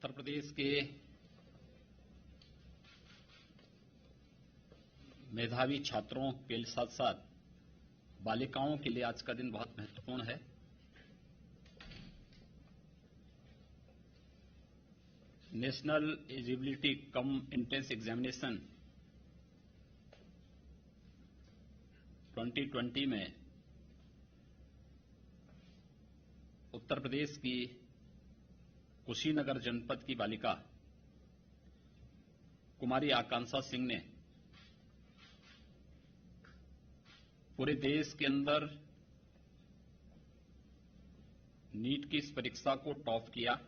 उत्तर प्रदेश के मेधावी छात्रों के साथ साथ बालिकाओं के लिए आज का दिन बहुत महत्वपूर्ण है। National eligibility cum entrance examination 2020 में उत्तर प्रदेश की कुशीनगर जनपद की बालिका कुमारी आकांक्षा सिंह ने पूरे देश के अंदर नीट की इस परीक्षा को टॉप किया।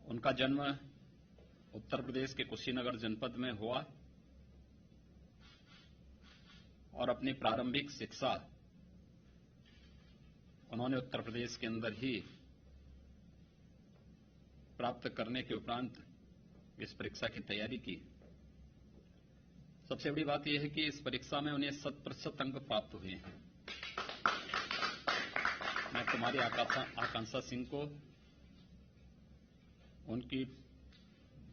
उनका जन्म उत्तर प्रदेश के कुशीनगर जनपद में हुआ और अपनी प्रारंभिक शिक्षा उन्होंने उत्तर प्रदेश के अंदर ही प्राप्त करने के उपरांत इस परीक्षा की तैयारी की। सबसे बड़ी बात यह है कि इस परीक्षा में उन्हें 100% अंक प्राप्त हुए हैं। मैं कुमारी आकांक्षा सिंह को, उनकी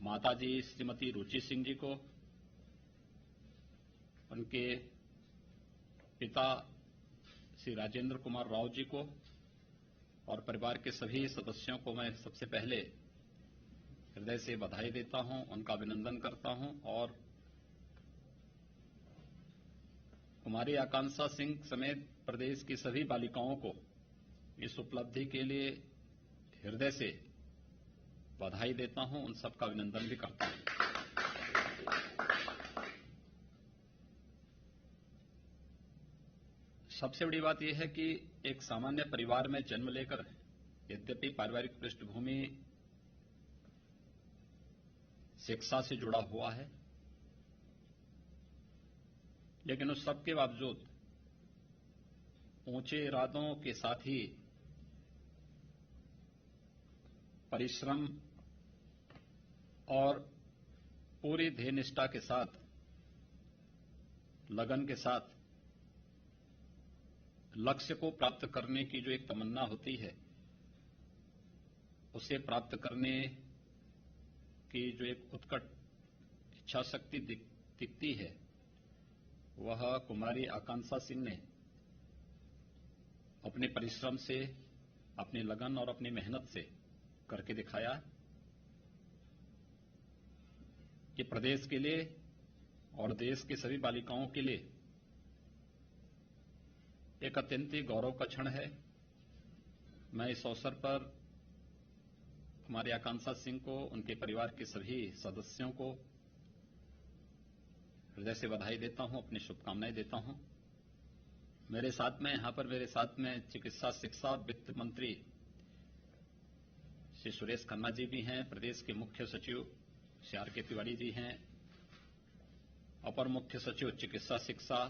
माताजी श्रीमती रुचि सिंह जी को, उनके पिता श्री राजेंद्र कुमार राव जी को और परिवार के सभी सदस्यों को मैं सबसे पहले हृदय से बधाई देता हूं, उनका अभिनंदन करता हूं और कुमारी आकांक्षा सिंह समेत प्रदेश की सभी बालिकाओं को इस उपलब्धि के लिए हृदय से बधाई देता हूं, उन सबका अभिनंदन भी करता हूं। सबसे बड़ी बात यह है कि एक सामान्य परिवार में जन्म लेकर यद्यपि पारिवारिक पृष्ठभूमि शिक्षा से जुड़ा हुआ है, लेकिन उस सबके बावजूद ऊंचे इरादों के साथ ही परिश्रम और पूरी ध्येय निष्ठा के साथ, लगन के साथ लक्ष्य को प्राप्त करने की जो एक तमन्ना होती है, उसे प्राप्त करने की जो एक उत्कट इच्छा शक्ति दिखती है, वह कुमारी आकांक्षा सिंह ने अपने परिश्रम से, अपनी लगन और अपनी मेहनत से करके दिखाया कि प्रदेश के लिए और देश की सभी बालिकाओं के लिए एक अत्यंत ही गौरव का क्षण है। मैं इस अवसर पर कुमारी आकांक्षा सिंह को, उनके परिवार के सभी सदस्यों को हृदय से बधाई देता हूं, अपनी शुभकामनाएं देता हूं। मेरे साथ में चिकित्सा शिक्षा वित्त मंत्री श्री सुरेश खन्ना जी भी हैं, प्रदेश के मुख्य सचिव श्री आर के तिवारी जी हैं, अपर मुख्य सचिव चिकित्सा शिक्षा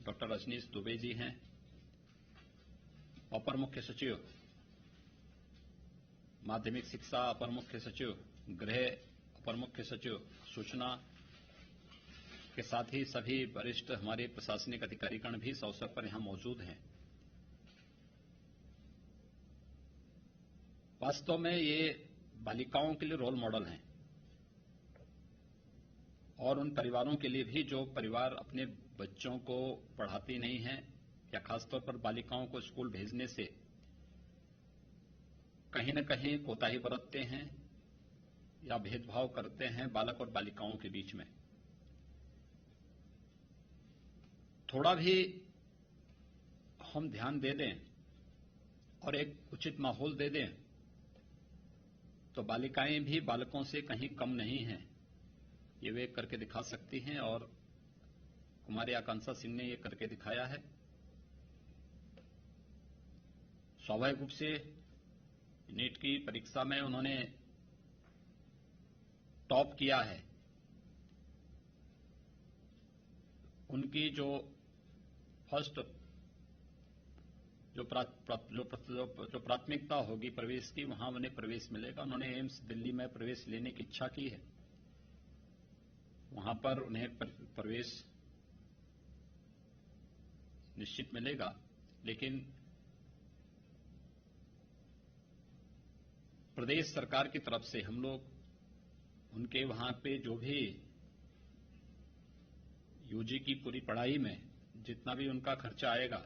डॉक्टर रजनीश दुबे जी हैं, अपर मुख्य सचिव माध्यमिक शिक्षा, अपर मुख्य सचिव गृह, अपर मुख्य सचिव सूचना के साथ ही सभी वरिष्ठ हमारे प्रशासनिक अधिकारीगण भी इस अवसर पर यहां मौजूद हैं। वास्तव में ये बालिकाओं के लिए रोल मॉडल हैं और उन परिवारों के लिए भी जो परिवार अपने बच्चों को पढ़ाती नहीं हैं या खासतौर पर बालिकाओं को स्कूल भेजने से कहीं न कहीं कोताही बरतते हैं या भेदभाव करते हैं बालक और बालिकाओं के बीच में। थोड़ा भी हम ध्यान दे दें और एक उचित माहौल दे दें तो बालिकाएं भी बालकों से कहीं कम नहीं हैं, ये वे करके दिखा सकती हैं और कुमारी आकांक्षा सिंह ने ये करके दिखाया है। स्वाभाविक रूप से नीट की परीक्षा में उन्होंने टॉप किया है। उनकी जो फर्स्ट जो प्राथमिकता होगी प्रवेश की, वहां उन्हें प्रवेश मिलेगा। उन्होंने एम्स दिल्ली में प्रवेश लेने की इच्छा की है, वहां पर उन्हें प्रवेश निश्चित मिलेगा। लेकिन प्रदेश सरकार की तरफ से हम लोग उनके वहां पे जो भी यूजी की पूरी पढ़ाई में जितना भी उनका खर्चा आएगा,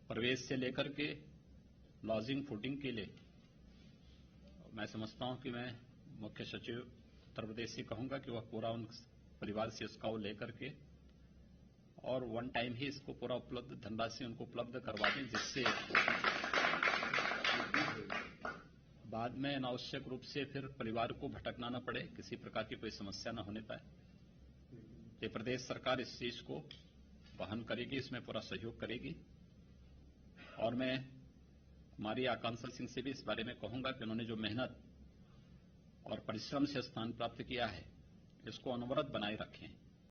प्रवेश से लेकर के लॉजिंग फूडिंग के लिए, मैं समझता हूं कि मैं मुख्य सचिव उत्तर प्रदेश से कहूंगा कि वह पूरा उन परिवार से इसका वो लेकर के और वन टाइम ही इसको पूरा उपलब्ध धनराशि उनको उपलब्ध करवा दें, जिससे बाद में अनावश्यक रूप से फिर परिवार को भटकना न पड़े, किसी प्रकार की कोई समस्या न होने पाए। ये प्रदेश सरकार इस चीज को वहन करेगी, इसमें पूरा सहयोग करेगी। और मैं हमारी आकांक्षा सिंह से भी इस बारे में कहूंगा कि उन्होंने जो मेहनत और परिश्रम से स्थान प्राप्त किया है, इसको अनवरत बनाए रखें।